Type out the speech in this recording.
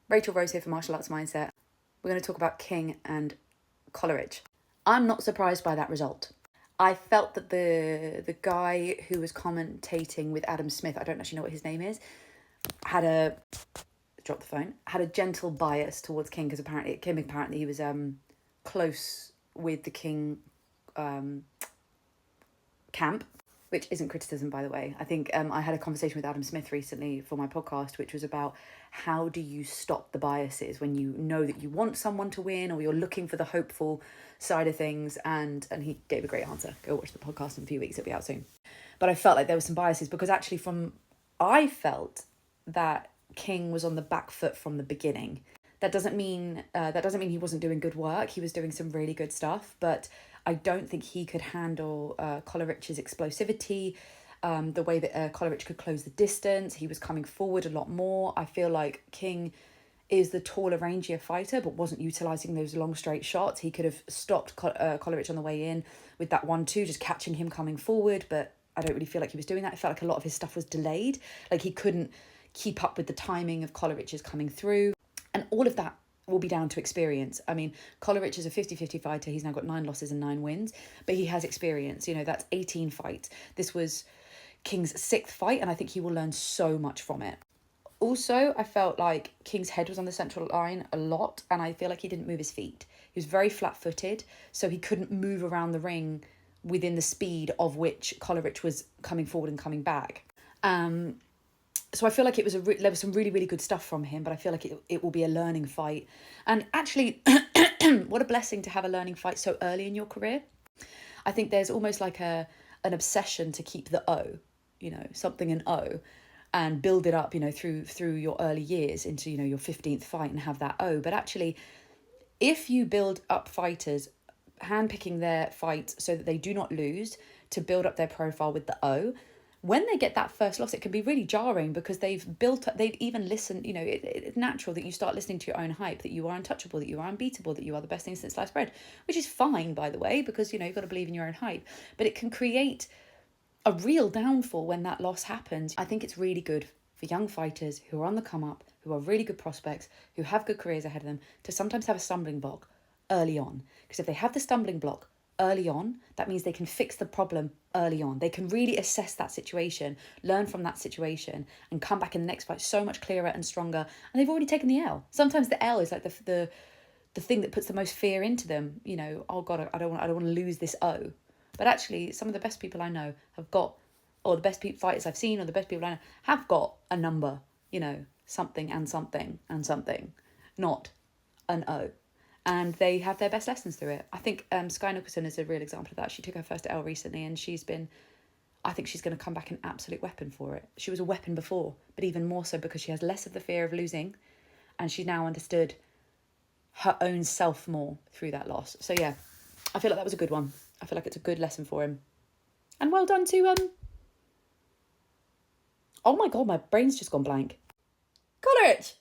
Rachel Rose here for Martial Arts Mindset. We're going to talk about King and Kolarik. I'm not surprised by that result. I felt that the guy who was commentating with Adam Smith, I don't actually know what his name is, had a gentle bias towards King, because apparently he was close with the King camp, which isn't criticism, by the way. I think I had a conversation with Adam Smith recently for my podcast, which was about how do you stop the biases when you know that you want someone to win or you're looking for the hopeful side of things, and he gave a great answer. Go watch the podcast in a few weeks, it'll be out soon. But I felt like there were some biases because actually I felt that King was on the back foot from the beginning. That doesn't mean he wasn't doing good work. He was doing some really good stuff, but I don't think he could handle Kolarik's explosivity, the way that Kolarik could close the distance. He was coming forward a lot more. I feel like King is the taller, rangier fighter, but wasn't utilising those long, straight shots. He could have stopped Kolarik on the way in with that 1-2, just catching him coming forward, but I don't really feel like he was doing that. I felt like a lot of his stuff was delayed. Like he couldn't keep up with the timing of Kolarik's coming through. And all of that will be down to experience. I mean, Kolarik is a 50-50 fighter. He's now got 9 losses and 9 wins, but he has experience. That's 18 fights. This was King's 6th fight, and I think he will learn so much from it. Also, I felt like King's head was on the central line a lot, and I feel like he didn't move his feet. He was very flat-footed, so he couldn't move around the ring within the speed of which Kolarik was coming forward and coming back. So I feel like there was some really, really good stuff from him, but I feel like it will be a learning fight. And actually, what a blessing to have a learning fight so early in your career. I think there's almost like an obsession to keep the O, something an O, and build it up, through your early years into, your 15th fight and have that O. But actually, if you build up fighters, handpicking their fights so that they do not lose, to build up their profile with the O, when they get that first loss, it can be really jarring because they've even listened, it's natural that you start listening to your own hype, that you are untouchable, that you are unbeatable, that you are the best thing since sliced bread, which is fine, by the way, because, you've got to believe in your own hype. But it can create a real downfall when that loss happens. I think it's really good for young fighters who are on the come up, who are really good prospects, who have good careers ahead of them, to sometimes have a stumbling block early on. Because if they have the stumbling block early on, that means they can fix the problem early on. They can really assess that situation, learn from that situation, and come back in the next fight so much clearer and stronger. And they've already taken the L. Sometimes the L is like the thing that puts the most fear into them. Oh God, I don't want to lose this O. But actually, some of the best people I know have got, or the best fighters I've seen, or the best people I know have got a number. Something and something and something, not an O. And they have their best lessons through it. I think Skye Nicholson is a real example of that. She took her first L recently, and I think she's going to come back an absolute weapon for it. She was a weapon before, but even more so because she has less of the fear of losing, and she's now understood her own self more through that loss. So yeah, I feel like that was a good one. I feel like it's a good lesson for him. And well done to oh my God, my brain's just gone blank. Kolarik!